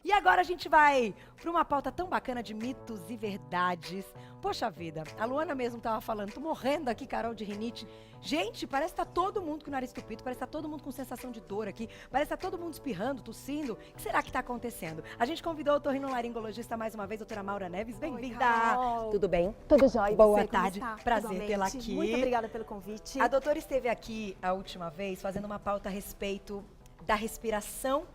E agora a gente vai para uma pauta tão bacana de mitos e verdades. Poxa vida, a Luana mesmo tava falando, tô morrendo aqui, Carol, de rinite. Gente, parece que tá todo mundo com o nariz estupido, parece que tá todo mundo com sensação de dor aqui, parece que tá todo mundo espirrando, tossindo. O que será que tá acontecendo? A gente convidou o otorrinolaringologista mais uma vez, doutora Maura Neves. Bem-vinda! Tudo bem? Tudo jóia. Boa Você, tarde, como está? prazer Igualmente. tê-la aqui. Muito obrigada pelo convite. A doutora esteve aqui a última vez fazendo uma pauta a respeito da respiração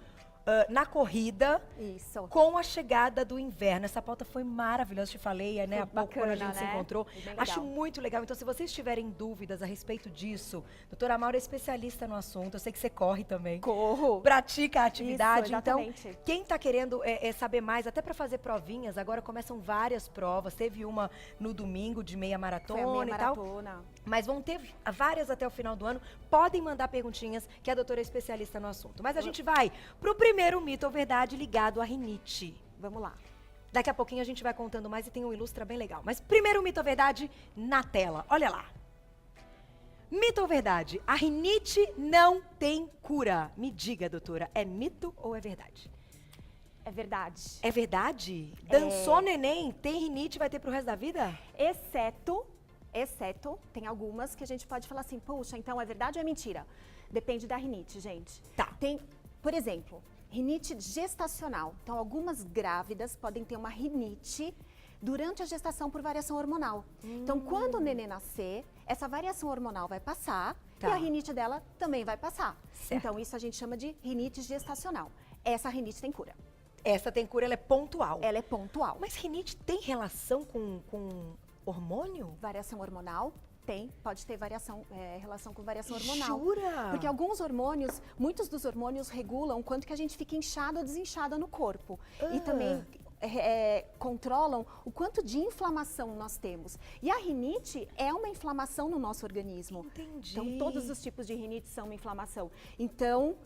na corrida, Isso. com a chegada do inverno. Essa pauta foi maravilhosa, te falei, né, há pouco quando a gente se encontrou. Acho muito legal. Então, se vocês tiverem dúvidas a respeito disso, doutora Maura é especialista no assunto, eu sei que você corre também. Corro. Pratica a atividade. Isso, exatamente. Então, quem está querendo saber mais, até para fazer provinhas, agora começam várias provas. Teve uma no domingo de meia maratona Foi a meia e tal. maratona. Mas vão ter várias até o final do ano. Podem mandar perguntinhas, que a doutora é especialista no assunto. Mas a gente vai pro primeiro mito ou verdade ligado à rinite. Vamos lá. Daqui a pouquinho a gente vai contando mais e tem um ilustra bem legal. Mas primeiro mito ou verdade na tela. Olha lá. Mito ou verdade? A rinite não tem cura. Me diga, doutora, é mito ou é verdade? É verdade. É verdade? Dançou neném, tem rinite, vai ter pro resto da vida? Exceto, tem algumas que a gente pode falar assim, puxa, então é verdade ou é mentira? Depende da rinite, gente. Tá. Tem, por exemplo, rinite gestacional. Então, algumas grávidas podem ter uma rinite durante a gestação por variação hormonal. Então, quando o nenê nascer, essa variação hormonal vai passar e a rinite dela também vai passar. Certo. Então, isso a gente chama de rinite gestacional. Essa rinite tem cura. Essa tem cura, ela é pontual. Ela é pontual. Mas rinite tem relação com hormônio? Variação hormonal tem, pode ter relação com variação hormonal. Jura? Porque alguns hormônios, muitos dos hormônios regulam o quanto que a gente fica inchado ou desinchada no corpo. E também controlam o quanto de inflamação nós temos. E a rinite é uma inflamação no nosso organismo. Entendi. Então, todos os tipos de rinite são uma inflamação. Então,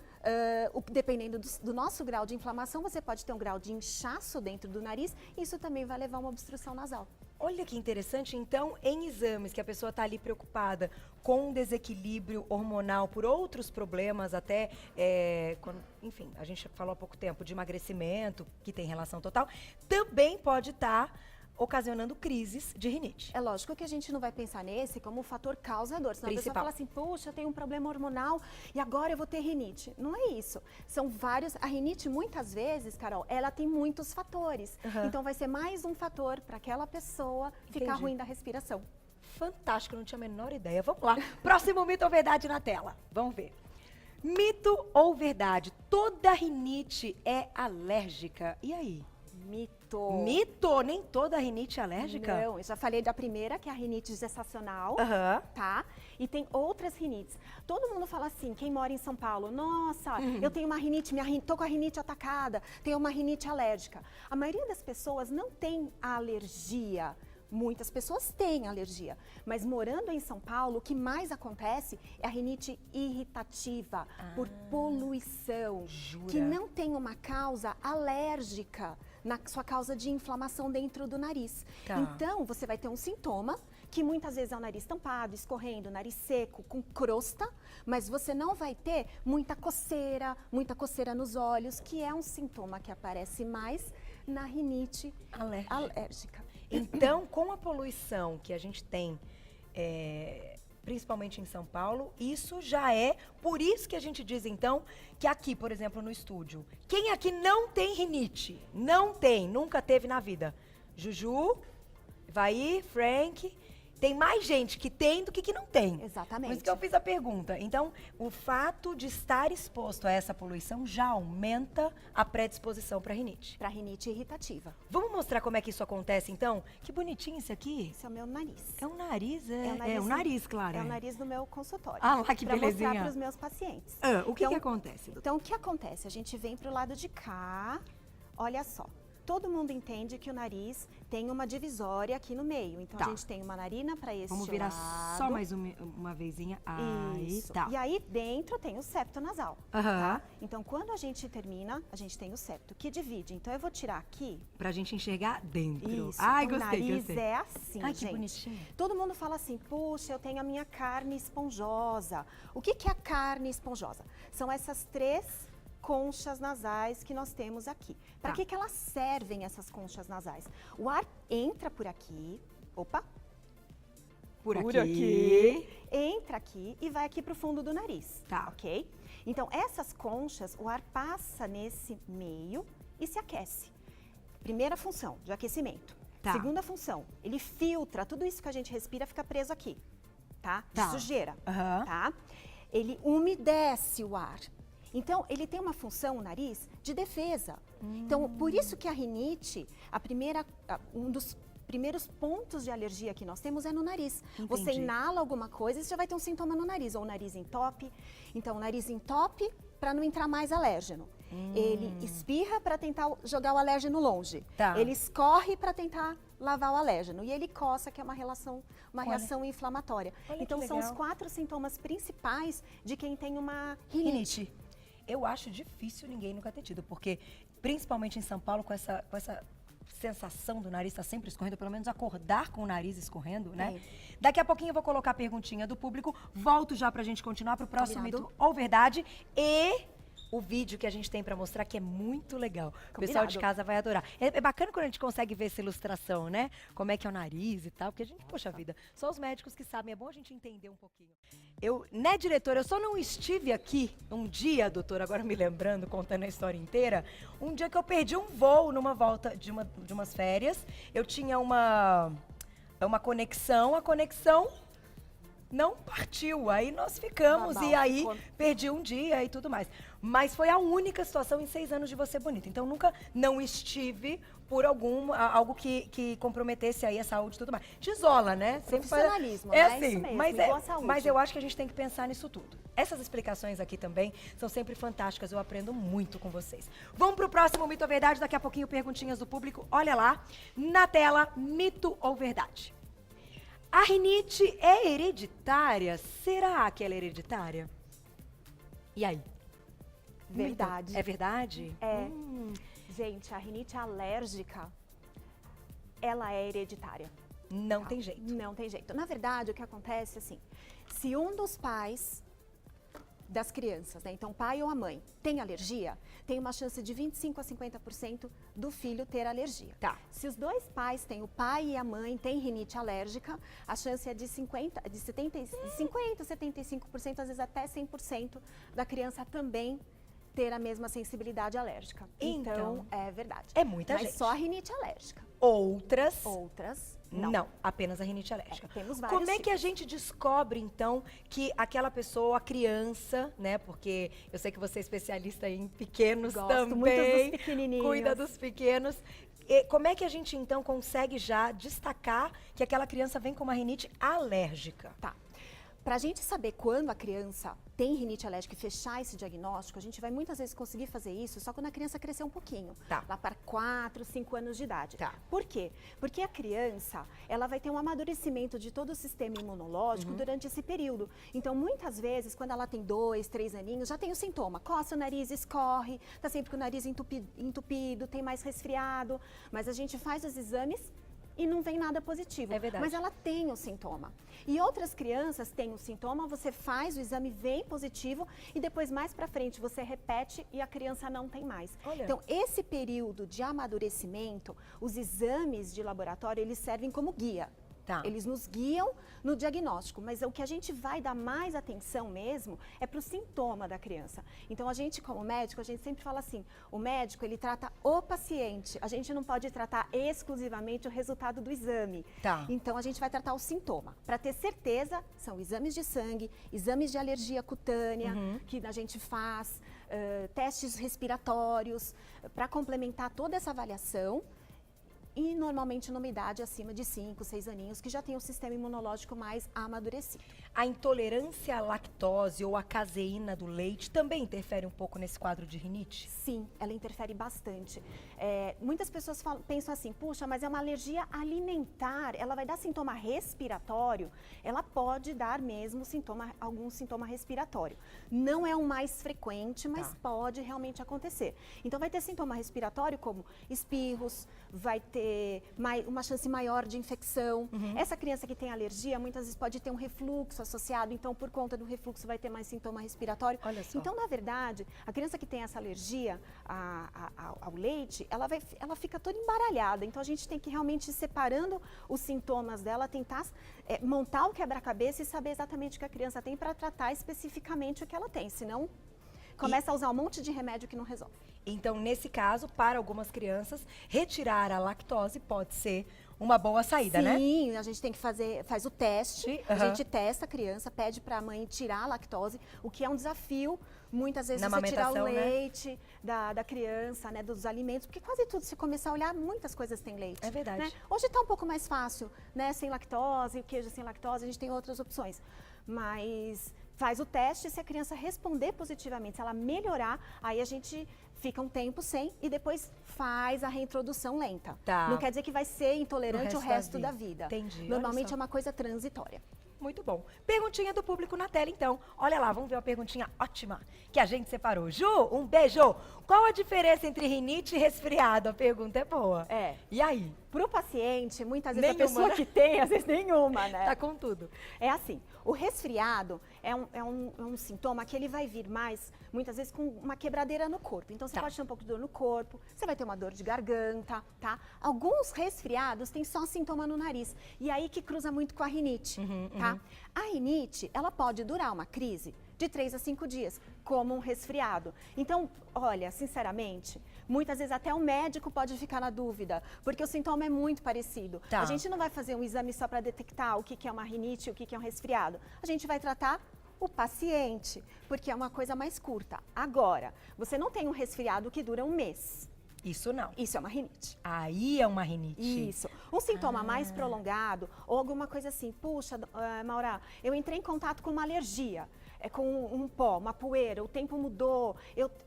dependendo do nosso grau de inflamação, você pode ter um grau de inchaço dentro do nariz, e isso também vai levar a uma obstrução nasal. Olha que interessante. Então, em exames que a pessoa está ali preocupada com um desequilíbrio hormonal por outros problemas, até, enfim, a gente falou há pouco tempo de emagrecimento, que tem relação total, também pode estar ocasionando crises de rinite. É lógico que a gente não vai pensar nesse como um fator causador, senão a pessoa fala assim, puxa, eu tenho um problema hormonal e agora eu vou ter rinite. Não é isso. São vários. A rinite, muitas vezes, Carol, ela tem muitos fatores. Então vai ser mais um fator para aquela pessoa ficar ruim da respiração. Fantástico, não tinha a menor ideia. Vamos lá. Próximo mito ou verdade na tela. Vamos ver. Mito ou verdade? Toda rinite é alérgica. E aí? Mito. Mito? Nem toda rinite é alérgica? Não, eu já falei da primeira, que é a rinite gestacional, tá? E tem outras rinites. Todo mundo fala assim, quem mora em São Paulo, nossa, eu tenho uma rinite, tô com a rinite atacada, tenho uma rinite alérgica. A maioria das pessoas não tem alergia. Muitas pessoas têm alergia, mas morando em São Paulo, o que mais acontece é a rinite irritativa, por poluição, que não tem uma causa alérgica na sua causa de inflamação dentro do nariz. Então, você vai ter um sintoma, que muitas vezes é o nariz tampado, escorrendo, nariz seco, com crosta, mas você não vai ter muita coceira nos olhos, que é um sintoma que aparece mais na rinite alérgica. Então, com a poluição que a gente tem, principalmente em São Paulo, isso já é, por isso que a gente diz então, que aqui, por exemplo, no estúdio, quem aqui não tem rinite? Não tem, nunca teve na vida? Juju, Vai, Frank... Tem mais gente que tem do que não tem. Exatamente. Por isso que eu fiz a pergunta. Então, o fato de estar exposto a essa poluição já aumenta a predisposição para rinite. Para rinite irritativa. Vamos mostrar como é que isso acontece, então? Que bonitinho esse aqui. Esse é o meu nariz. É um nariz, É um nariz, claro. É o nariz do meu consultório. Ah lá, que pra belezinha. mostrar para os meus pacientes. O que acontece, doutor? Então, o que acontece? A gente vem para o lado de cá, olha só. Todo mundo entende que o nariz tem uma divisória aqui no meio. Então, a gente tem uma narina para esse lado. Vamos virar só mais uma vezinha. Aí, Isso. tá. E aí, dentro tem o septo nasal. Tá? Então, quando a gente termina, a gente tem o septo, que divide. Então, eu vou tirar aqui. Pra gente enxergar dentro. Isso. Ai, o gostei, nariz gostei. é assim, Ai, gente. que bonitinho. Todo mundo fala assim, puxa, eu tenho a minha carne esponjosa. O que é a carne esponjosa? São essas três conchas nasais que nós temos aqui. Para que elas servem, essas conchas nasais? O ar entra por aqui, por aqui, entra aqui e vai aqui para o fundo do nariz, ok? Então, essas conchas, o ar passa nesse meio e se aquece. Primeira função, de aquecimento. Segunda função, ele filtra, tudo isso que a gente respira fica preso aqui, de sujeira, Ele umedece o ar. Então, ele tem uma função, o nariz, de defesa. Então, por isso que a rinite, um dos primeiros pontos de alergia que nós temos é no nariz. Entendi. Você inala alguma coisa e você já vai ter um sintoma no nariz, ou o nariz entope. Então, o nariz entope para não entrar mais alérgeno. Ele espirra para tentar jogar o alérgeno longe. Ele escorre para tentar lavar o alérgeno. E ele coça, que é uma reação inflamatória. Então, são os 4 sintomas principais de quem tem uma rinite. Eu acho difícil ninguém nunca ter tido, porque principalmente em São Paulo, com essa sensação do nariz estar sempre escorrendo, pelo menos acordar com o nariz escorrendo, né? Daqui a pouquinho eu vou colocar a perguntinha do público, volto já pra gente continuar pro próximo mito ou verdade e o vídeo que a gente tem pra mostrar, que é muito legal. O pessoal de casa vai adorar. É bacana quando a gente consegue ver essa ilustração, né? Como é que é o nariz e tal, porque a gente, poxa vida, só os médicos que sabem, é bom a gente entender um pouquinho. Né, diretora, eu só não estive aqui um dia, doutora, agora me lembrando, contando a história inteira, um dia que eu perdi um voo numa volta de umas férias, eu tinha uma conexão, a conexão não partiu, aí nós ficamos e aí perdi um dia e tudo mais. Mas foi a única situação em 6 anos de Você Bonita. Então nunca não estive por algo que comprometesse aí a saúde e tudo mais. Te isola, né? Profissionalismo, é né? assim, Isso mesmo, mas eu acho que a gente tem que pensar nisso tudo. Essas explicações aqui também são sempre fantásticas, eu aprendo muito com vocês. Vamos pro próximo mito ou verdade, daqui a pouquinho perguntinhas do público. Olha lá, na tela, mito ou verdade. A rinite é hereditária? Será que ela é hereditária? E aí? Verdade. É verdade? É. Gente, a rinite alérgica, ela é hereditária. Não tem jeito. Não tem jeito. Na verdade, o que acontece, assim, se um dos pais das crianças, né, então o pai ou a mãe, tem alergia, tem uma chance de 25% a 50% do filho ter alergia. Se os 2 pais têm, o pai e a mãe, têm rinite alérgica, a chance é de 50%, 75%, às vezes até 100% da criança também ter a mesma sensibilidade alérgica. Então, é verdade. É muita gente. Mas só a rinite alérgica. Outras, não. Apenas a rinite alérgica. Temos vários Como é que a gente descobre, então, que aquela pessoa, a criança, né? Porque eu sei que você é especialista em pequenos também. Muito dos pequenininhos. Cuida dos pequenos. E como é que a gente, então, consegue já destacar que aquela criança vem com uma rinite alérgica? Para a gente saber quando a criança tem rinite alérgica e fechar esse diagnóstico, a gente vai muitas vezes conseguir fazer isso só quando a criança crescer um pouquinho. Lá para 4, 5 anos de idade. Por quê? Porque a criança, ela vai ter um amadurecimento de todo o sistema imunológico durante esse período. Então, muitas vezes, quando ela tem 2, 3 aninhos, já tem o sintoma. Coça o nariz, escorre, tá sempre com o nariz entupido, tem mais resfriado. Mas a gente faz os exames e não vem nada positivo. É verdade. Mas ela tem o sintoma. E outras crianças têm o sintoma, você faz o exame, vem positivo e depois mais pra frente você repete e a criança não tem mais. Então, esse período de amadurecimento, os exames de laboratório, eles servem como guia. Eles nos guiam no diagnóstico, mas o que a gente vai dar mais atenção mesmo é para o sintoma da criança. Então, a gente, como médico, a gente sempre fala assim, o médico, ele trata o paciente, a gente não pode tratar exclusivamente o resultado do exame. Então, a gente vai tratar o sintoma. Para ter certeza, são exames de sangue, exames de alergia cutânea, que a gente faz, testes respiratórios, para complementar toda essa avaliação. E normalmente numa idade acima de 5, 6 aninhos, que já tem o sistema imunológico mais amadurecido. A intolerância à lactose ou à caseína do leite também interfere um pouco nesse quadro de rinite? Sim, ela interfere bastante. Muitas pessoas pensam assim, puxa, mas é uma alergia alimentar, ela vai dar sintoma respiratório? Ela pode dar mesmo algum sintoma respiratório. Não é o mais frequente, mas pode realmente acontecer. Então vai ter sintoma respiratório como espirros, vai ter ter uma chance maior de infecção. Essa criança que tem alergia, muitas vezes pode ter um refluxo associado, então por conta do refluxo vai ter mais sintoma respiratório. Olha só. Então, na verdade, a criança que tem essa alergia ao leite, ela fica toda embaralhada. Então, a gente tem que realmente ir separando os sintomas dela, tentar montar o quebra-cabeça e saber exatamente o que a criança tem para tratar especificamente o que ela tem, senão começa a usar um monte de remédio que não resolve. Então, nesse caso, para algumas crianças, retirar a lactose pode ser uma boa saída, né? Sim, a gente tem que faz o teste, a gente testa a criança, pede para a mãe tirar a lactose, o que é um desafio, muitas vezes você tirar o leite da criança, né, dos alimentos, porque quase tudo, se começar a olhar, muitas coisas têm leite. É verdade. Né? Hoje está um pouco mais fácil, né, sem lactose, o queijo sem lactose, a gente tem outras opções, mas faz o teste, se a criança responder positivamente, se ela melhorar, aí a gente fica um tempo sem e depois faz a reintrodução lenta. Tá. Não quer dizer que vai ser intolerante o resto da vida. Entendi. Normalmente é uma coisa transitória. Muito bom. Perguntinha do público na tela, então. Olha lá, vamos ver uma perguntinha ótima que a gente separou. Ju, um beijo. Qual a diferença entre rinite e resfriado? A pergunta é boa. E aí? Pro paciente, muitas vezes Nenhuma, a pessoa que tem, às vezes nenhuma, né? Tá com tudo. É assim, o resfriado é um sintoma que ele vai vir mais, muitas vezes, com uma quebradeira no corpo. Então, você pode ter um pouco de dor no corpo, você vai ter uma dor de garganta, tá? Alguns resfriados têm só sintoma no nariz. E aí que cruza muito com a rinite, tá? A rinite, ela pode durar uma crise de 3 a 5 dias, como um resfriado. Então, olha, sinceramente, muitas vezes até o médico pode ficar na dúvida, porque o sintoma é muito parecido. A gente não vai fazer um exame só para detectar o que é uma rinite e o que é um resfriado. A gente vai tratar o paciente, porque é uma coisa mais curta. Agora, você não tem um resfriado que dura um mês. Isso não. Isso é uma rinite. Aí é uma rinite. Isso. Um sintoma mais prolongado ou alguma coisa assim, puxa, Maura, eu entrei em contato com uma alergia. Com um pó, uma poeira, o tempo mudou,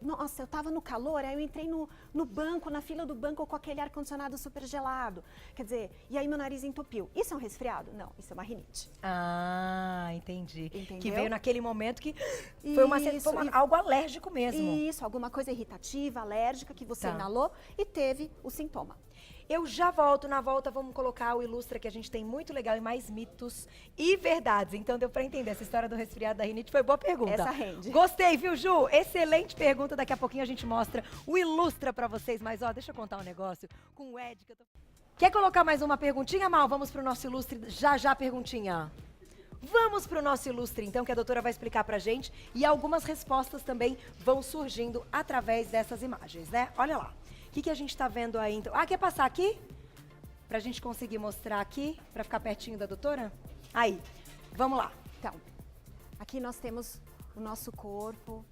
nossa, eu estava no calor, aí eu entrei no banco, na fila do banco com aquele ar-condicionado super gelado, quer dizer, e aí meu nariz entupiu. Isso é um resfriado? Não, isso é uma rinite. Ah, entendi. Entendeu? Que veio naquele momento que foi algo alérgico mesmo. Isso, alguma coisa irritativa, alérgica, que você inalou e teve o sintoma. Eu já volto, na volta vamos colocar o Ilustra, que a gente tem muito legal e mais mitos e verdades. Então deu pra entender, essa história do resfriado da rinite foi boa pergunta. Essa rende. Gostei, viu, Ju? Excelente pergunta, daqui a pouquinho a gente mostra o Ilustra pra vocês. Mas ó, deixa eu contar um negócio com o Ed. Quer colocar mais uma perguntinha, Mal? Vamos pro nosso Ilustre, já perguntinha. Vamos pro nosso Ilustre, então, que a doutora vai explicar pra gente. E algumas respostas também vão surgindo através dessas imagens, né? Olha lá. O que a gente está vendo aí, então? Ah, quer passar aqui? Pra gente conseguir mostrar aqui, pra ficar pertinho da doutora? Aí, vamos lá. Então, aqui nós temos o nosso corpo,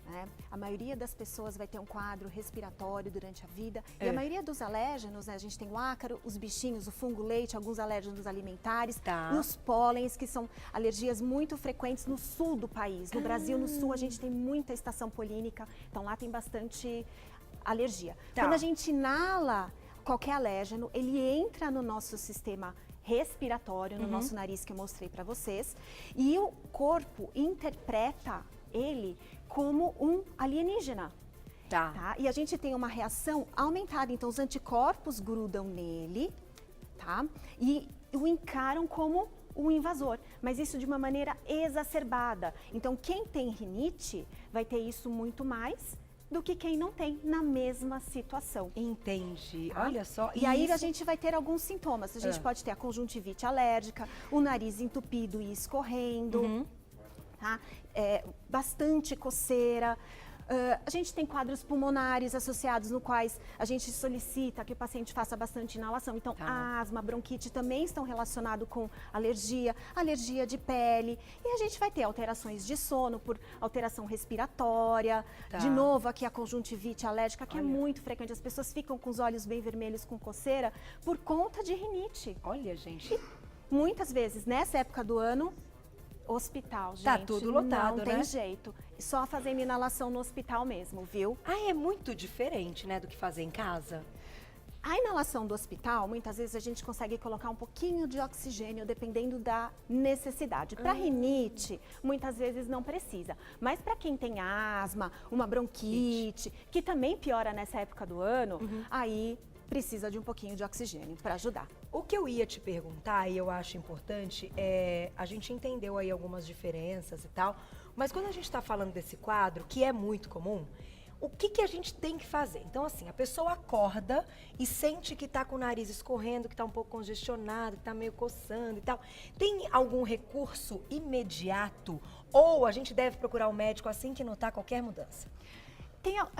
né? A maioria das pessoas vai ter um quadro respiratório durante a vida. E a maioria dos alérgenos, né? A gente tem o ácaro, os bichinhos, o fungo leite, alguns alérgenos alimentares, os pólens, que são alergias muito frequentes no sul do país. No Brasil, no sul, a gente tem muita estação polínica, então lá tem bastante alergia. Quando a gente inala qualquer alérgeno, ele entra no nosso sistema respiratório, no nosso nariz, que eu mostrei para vocês, e o corpo interpreta ele como um alienígena. Tá? E a gente tem uma reação aumentada, então os anticorpos grudam nele, tá? E o encaram como um invasor, mas isso de uma maneira exacerbada. Então quem tem rinite vai ter isso muito mais do que quem não tem na mesma situação. Entendi. Olha só. E aí a gente vai ter alguns sintomas. A gente pode ter a conjuntivite alérgica, o nariz entupido e escorrendo, tá? Bastante coceira. A gente tem quadros pulmonares associados no quais a gente solicita que o paciente faça bastante inalação. Então, asma, bronquite também estão relacionados com alergia, alergia de pele. E a gente vai ter alterações de sono por alteração respiratória. De novo, aqui a conjuntivite alérgica, que é muito frequente. As pessoas ficam com os olhos bem vermelhos com coceira por conta de rinite. Olha, gente. E muitas vezes, nessa época do ano, hospital, gente. Tá tudo lotado, não tem jeito. Só fazendo inalação no hospital mesmo, viu? É muito diferente, né, do que fazer em casa? A inalação do hospital, muitas vezes a gente consegue colocar um pouquinho de oxigênio, dependendo da necessidade. Para rinite, muitas vezes não precisa. Mas para quem tem asma, uma bronquite, que também piora nessa época do ano, aí precisa de um pouquinho de oxigênio para ajudar. O que eu ia te perguntar, e eu acho importante, a gente entendeu aí algumas diferenças e tal, mas quando a gente está falando desse quadro, que é muito comum, o que a gente tem que fazer? Então, assim, a pessoa acorda e sente que está com o nariz escorrendo, que está um pouco congestionado, que está meio coçando e tal. Tem algum recurso imediato ou a gente deve procurar o médico assim que notar qualquer mudança?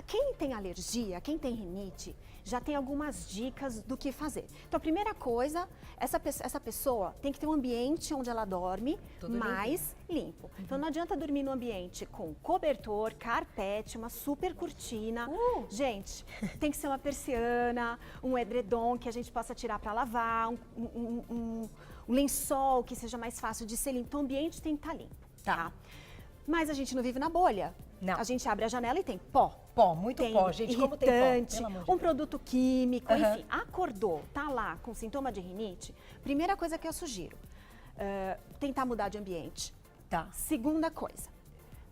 Quem tem alergia, quem tem rinite, já tem algumas dicas do que fazer. Então, a primeira coisa, essa pessoa tem que ter um ambiente onde ela dorme tudo mais limpo. Uhum. Então, não adianta dormir num ambiente com cobertor, carpete, uma super cortina. Gente, tem que ser uma persiana, um edredom que a gente possa tirar para lavar, um lençol que seja mais fácil de ser limpo. Então, o ambiente tem que estar limpo, tá? Mas a gente não vive na bolha. Não. A gente abre a janela e tem pó. Pó, muito tem pó, gente. Como tem pó? Pelo amor de um produto químico, Uhum. enfim. Acordou, tá lá com sintoma de rinite, primeira coisa que eu sugiro, tentar mudar de ambiente. Tá. Segunda coisa,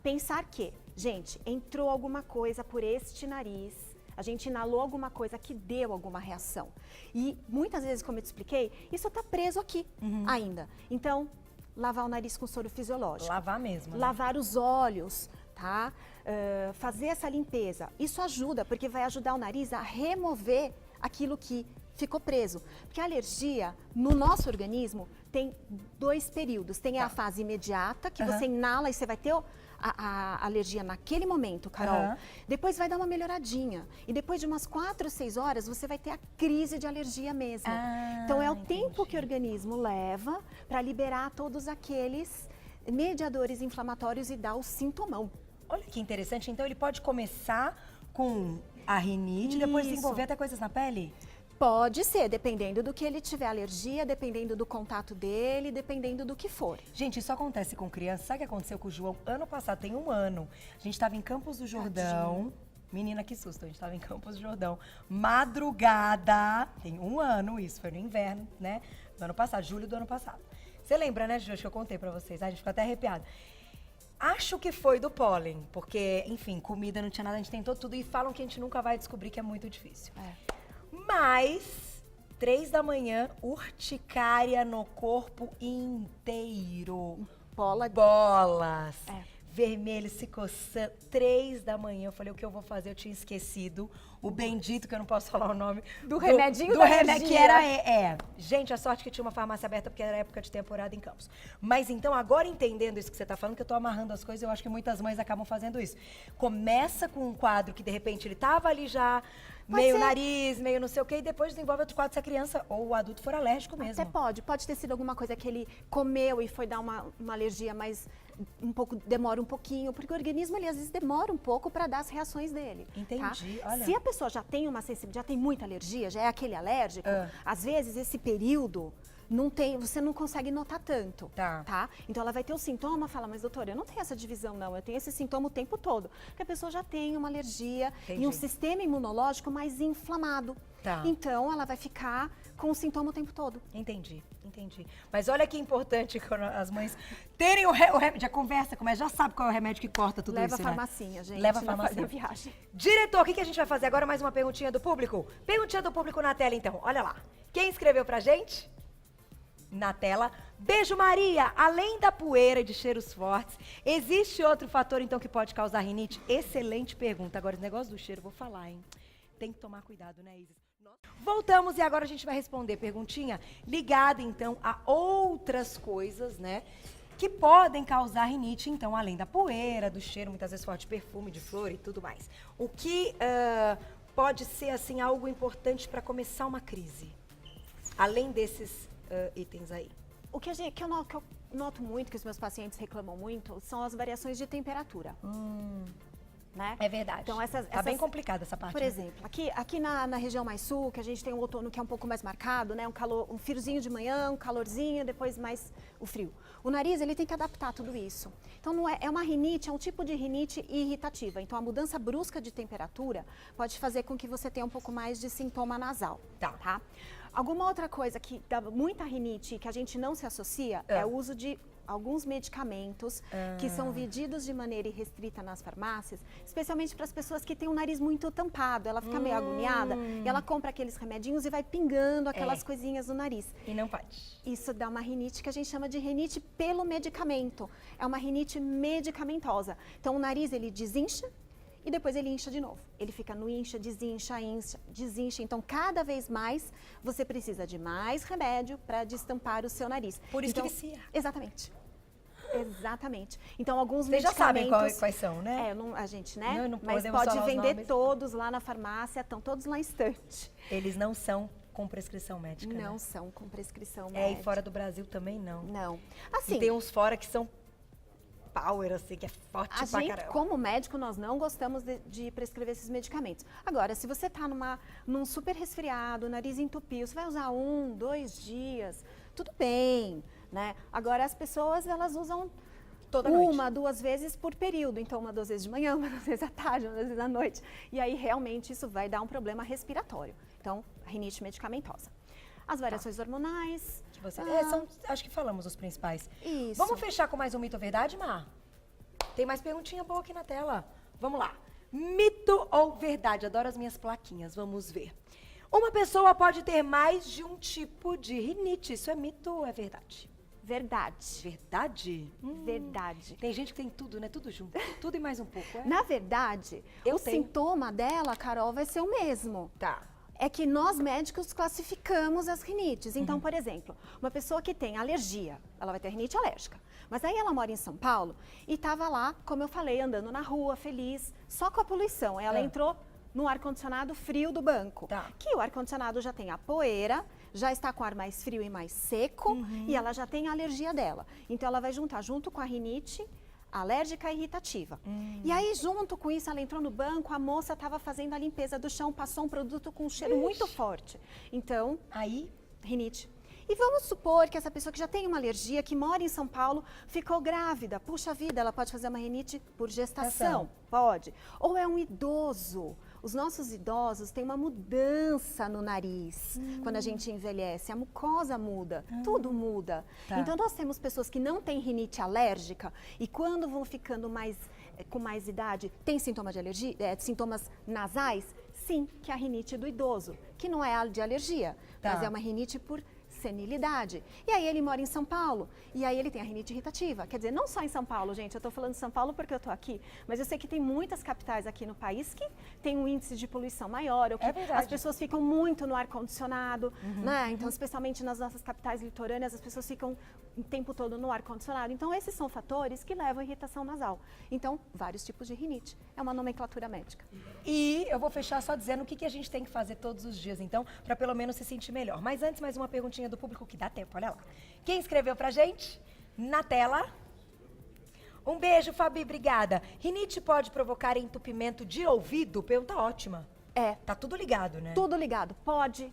pensar que, gente, entrou alguma coisa por este nariz, a gente inalou alguma coisa que deu alguma reação. E muitas vezes, como eu te expliquei, isso tá preso aqui ainda. Então, lavar o nariz com soro fisiológico. Lavar mesmo, né? Lavar os olhos, tá? Fazer essa limpeza. Isso ajuda, porque vai ajudar o nariz a remover aquilo que ficou preso. Porque a alergia, no nosso organismo, tem 2 períodos. Tem a fase imediata, que você inala e você vai ter a alergia naquele momento, Carol. Depois vai dar uma melhoradinha. E depois de umas 4, 6 horas, você vai ter a crise de alergia mesmo. Então, é o tempo que o organismo leva para liberar todos aqueles mediadores inflamatórios e dar o sintomão. Olha que interessante. Então, ele pode começar com a rinite e depois desenvolver até coisas na pele? Pode ser, dependendo do que ele tiver alergia, dependendo do contato dele, dependendo do que for. Gente, isso acontece com criança. Sabe o que aconteceu com o João ano passado? Tem 1 ano. A gente estava em Campos do Jordão. Tadinho. Menina, que susto. A gente estava em Campos do Jordão. Madrugada. Tem 1 ano isso. Foi no inverno, né? Do ano passado, julho do ano passado. Você lembra, né, Ju? Acho que eu contei pra vocês. A gente ficou até arrepiada. Acho que foi do pólen. Porque, enfim, comida não tinha nada. A gente tentou tudo e falam que a gente nunca vai descobrir, que é muito difícil. Mas, 3 da manhã, urticária no corpo inteiro. Bolas. Vermelho, se coçando. 3 da manhã, eu falei, o que eu vou fazer? Eu tinha esquecido o bendito, que eu não posso falar o nome. Do remedinho do da remédio que alergia. era, Gente, a sorte que tinha uma farmácia aberta, porque era época de temporada em Campos. Mas então, agora entendendo isso que você tá falando, que eu tô amarrando as coisas, eu acho que muitas mães acabam fazendo isso. Começa com um quadro que, de repente, ele tava ali já... meio nariz, meio não sei o quê, e depois desenvolve outro quadro se a criança ou o adulto for alérgico mesmo. Até pode ter sido alguma coisa que ele comeu e foi dar uma alergia, mas demora um pouquinho, porque o organismo, ele às vezes demora um pouco para dar as reações dele. Entendi, tá? olha. Se a pessoa já tem uma sensibilidade, já tem muita alergia, já é aquele alérgico, às vezes esse período você não consegue notar tanto, tá? Então ela vai ter o sintoma e fala, mas doutora, eu não tenho essa divisão não, eu tenho esse sintoma o tempo todo. Porque a pessoa já tem uma alergia e um sistema imunológico mais inflamado. Então ela vai ficar com o sintoma o tempo todo. Entendi. Mas olha que importante quando as mães terem o remédio, já conversa com já sabe qual é o remédio que corta tudo Leva isso, a farmacinha, gente. Leva a farmacinha. Viagem. Diretor, o que a gente vai fazer agora? Mais uma perguntinha do público? Perguntinha do público na tela, então. Olha lá. Quem escreveu pra gente? Na tela. Beijo, Maria. Além da poeira e de cheiros fortes, existe outro fator, então, que pode causar rinite? Excelente pergunta. Agora, esse negócio do cheiro, vou falar, hein? Tem que tomar cuidado, né, Isis? Voltamos e agora a gente vai responder perguntinha ligada, então, a outras coisas, né? Que podem causar rinite, então, além da poeira, do cheiro, muitas vezes forte, perfume de flor e tudo mais. O que pode ser, assim, algo importante para começar uma crise? Além desses itens aí. O que eu noto muito, que os meus pacientes reclamam muito, são as variações de temperatura. Né? É verdade. Então, tá bem complicada essa parte. Por exemplo, aqui na região mais sul, que a gente tem um outono que é um pouco mais marcado, né? Um friozinho de manhã, um calorzinho, depois mais o frio. O nariz, ele tem que adaptar tudo isso. Então, não é uma rinite, é um tipo de rinite irritativa. Então, a mudança brusca de temperatura pode fazer com que você tenha um pouco mais de sintoma nasal. Tá? Alguma outra coisa que dá muita rinite e que a gente não se associa é o uso de alguns medicamentos que são vendidos de maneira irrestrita nas farmácias, especialmente para as pessoas que têm o nariz muito tampado, ela fica meio agoniada, e ela compra aqueles remedinhos e vai pingando aquelas coisinhas no nariz. E não pode. Isso dá uma rinite que a gente chama de rinite pelo medicamento. É uma rinite medicamentosa. Então o nariz ele desincha e depois ele incha de novo. Ele fica no incha, desincha, incha, desincha. Então cada vez mais você precisa de mais remédio para destampar o seu nariz. Por isso então, que vicia. Exatamente. Exatamente. Então, alguns Vocês já sabem medicamentos... quais são, né? A gente, né? Não Mas podemos pode falar os vender nomes. todos lá na farmácia, estão todos lá em estante. Eles não são com prescrição médica, Não né? são com prescrição É, médica. e fora do Brasil também não. Não. E Assim, tem uns fora que são power, assim, que é forte a pra gente, caramba. como médico, nós não gostamos de prescrever esses medicamentos. Agora, se você está num super resfriado, nariz entupiu, você vai usar 1, 2 dias, tudo bem, né? Agora, as pessoas, elas usam Toda noite. 1, 2 vezes por período. Então, 1, 2 vezes de manhã, 1, 2 vezes à tarde, 1, 2 vezes à noite. E aí, realmente, isso vai dar um problema respiratório. Então, rinite medicamentosa. As variações hormonais. Que você... acho que falamos os principais. Isso. Vamos fechar com mais um mito ou verdade, Mar? Tem mais perguntinha boa aqui na tela. Vamos lá. Mito ou verdade? Adoro as minhas plaquinhas. Vamos ver. Uma pessoa pode ter mais de um tipo de rinite. Isso é mito ou é verdade? Verdade. Verdade? Verdade. Tem gente que tem tudo, né? Tudo junto. Tudo e mais um pouco, é? Na verdade, Eu o tenho. sintoma dela, Carol, vai ser o mesmo. Tá. É que nós médicos classificamos as rinites. Então, por exemplo, uma pessoa que tem alergia, ela vai ter rinite alérgica. Mas aí ela mora em São Paulo e estava lá, como eu falei, andando na rua, feliz, só com a poluição. Ela entrou no ar-condicionado frio do banco. Tá. Que o ar-condicionado já tem a poeira, já está com ar mais frio e mais seco, e ela já tem a alergia dela. Então, ela vai juntar junto com a rinite alérgica e irritativa. E aí, junto com isso, ela entrou no banco, a moça estava fazendo a limpeza do chão, passou um produto com um cheiro muito forte. Então, Aí, rinite. E vamos supor que essa pessoa que já tem uma alergia, que mora em São Paulo, ficou grávida. Puxa vida, ela pode fazer uma rinite por gestação. Pode. Ou é um idoso. Os nossos idosos têm uma mudança no nariz quando a gente envelhece. A mucosa muda, tudo muda. Tá. Então, nós temos pessoas que não têm rinite alérgica e quando vão ficando com mais idade, tem sintoma de alergia, sintomas nasais? Sim, que é a rinite do idoso, que não é a de alergia, Tá. mas é uma rinite por senilidade. E aí ele mora em São Paulo, e aí ele tem a rinite irritativa. Quer dizer, não só em São Paulo, gente, eu tô falando de São Paulo porque eu tô aqui, mas eu sei que tem muitas capitais aqui no país que tem um índice de poluição maior, ou que É verdade. as pessoas ficam muito no ar-condicionado, né? Então, especialmente nas nossas capitais litorâneas, as pessoas ficam o tempo todo no ar-condicionado. Então, esses são fatores que levam à irritação nasal. Então, vários tipos de rinite. É uma nomenclatura médica. e eu vou fechar só dizendo o que a gente tem que fazer todos os dias, então, para pelo menos se sentir melhor. Mas antes, mais uma perguntinha do público que dá tempo, olha lá. Quem escreveu pra gente? Na tela. Um beijo, Fabi, obrigada. Rinite pode provocar entupimento de ouvido? Pergunta ótima. É. Tá tudo ligado, né? Tudo ligado. Pode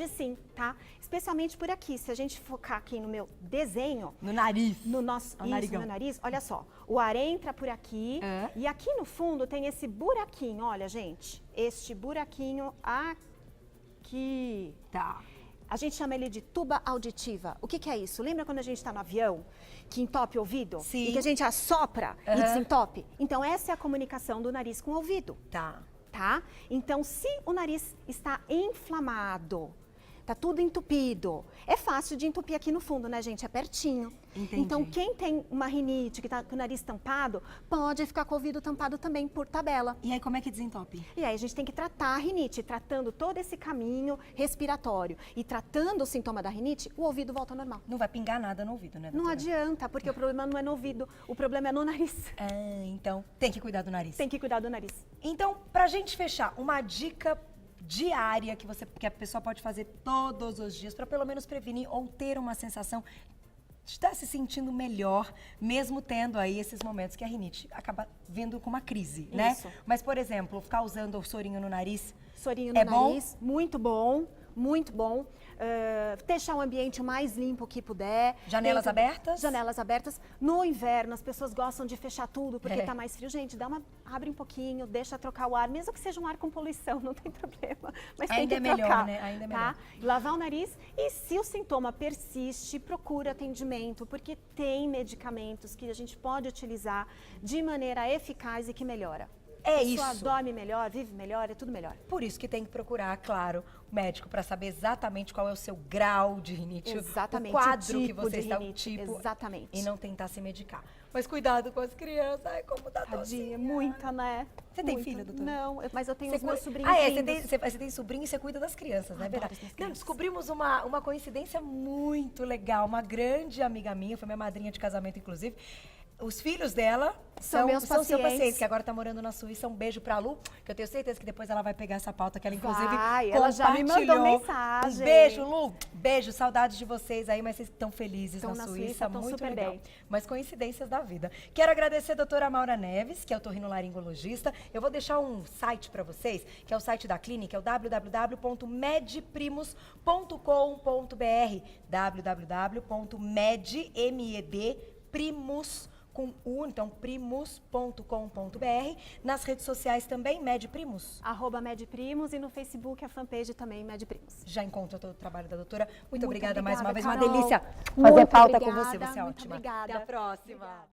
sim, tá? Especialmente por aqui. Se a gente focar aqui no meu desenho, No nariz. no nosso O narigão. no nariz, olha só. O ar entra por aqui e aqui no fundo tem esse buraquinho, olha, gente. Este buraquinho aqui. Tá. A gente chama ele de tuba auditiva. O que que é isso? Lembra quando a gente está no avião, que entope o ouvido? Sim. E que a gente assopra e desentope? Então, essa é a comunicação do nariz com o ouvido. Tá. Tá? Então, se o nariz está inflamado, tá tudo entupido, é fácil de entupir aqui no fundo, né, gente? É pertinho. Entendi. Então, quem tem uma rinite, que tá com o nariz tampado, pode ficar com o ouvido tampado também, por tabela. E aí, como é que desentope? E aí, a gente tem que tratar a rinite, tratando todo esse caminho respiratório e tratando o sintoma da rinite, o ouvido volta ao normal. Não vai pingar nada no ouvido, né, Não doutora? adianta, porque o problema não é no ouvido, o problema é no nariz. Ah, então, tem que cuidar do nariz. Tem que cuidar do nariz. Então, pra gente fechar, uma dica diária que a pessoa pode fazer todos os dias para pelo menos prevenir ou ter uma sensação de estar se sentindo melhor, mesmo tendo aí esses momentos que a rinite acaba vindo com uma crise, né? Isso. Mas, por exemplo, ficar usando o sorinho no nariz Sorinho no é bom? nariz, muito bom. muito bom. Deixar o ambiente o mais limpo que puder. Janelas abertas? Janelas abertas. No inverno, as pessoas gostam de fechar tudo porque tá mais frio. Gente, abre um pouquinho, deixa trocar o ar, mesmo que seja um ar com poluição, não tem problema. Mas tem que trocar, melhor, né? Ainda é melhor. Tá? Lavar o nariz e se o sintoma persiste, procura atendimento, porque tem medicamentos que a gente pode utilizar de maneira eficaz e que melhora. É isso. A pessoa isso. dorme melhor, vive melhor, é tudo melhor. Por isso que tem que procurar, claro, o médico para saber exatamente qual é o seu grau de rinite, exatamente, o quadro tipo que você está, o tipo, exatamente. E não tentar se medicar. Mas cuidado com as crianças, ai, como dá Tadinha, muita, né? Você tem filho, doutora? Não, mas eu tenho os meus sobrinhos. Você tem sobrinho e você cuida das crianças, não é verdade? Não, descobrimos uma coincidência muito legal. Uma grande amiga minha, foi minha madrinha de casamento, inclusive. Os filhos dela são seus pacientes, que agora tá morando na Suíça. Um beijo pra Lu, que eu tenho certeza que depois ela vai pegar essa pauta que ela, inclusive, ela já me mandou mensagem. Um beijo, Lu. Beijo, saudades de vocês aí, mas vocês estão felizes na Suíça. Muito super legal. Bem. Mas coincidências da vida. Quero agradecer a doutora Maura Neves, que é otorrinolaringologista. Eu vou deixar um site pra vocês, que é o site da clínica, é o www.medprimus.com.br www.medprimus.com.br com então primus.com.br. Nas redes sociais também, Medprimus. @Medprimus e no Facebook a fanpage também, Medprimus. Já encontra todo o trabalho da doutora. Muito obrigada mais uma vez, Carol. uma delícia Muito fazer pauta obrigada, com você. Você é muito ótima. Obrigada. Até a próxima. Obrigada.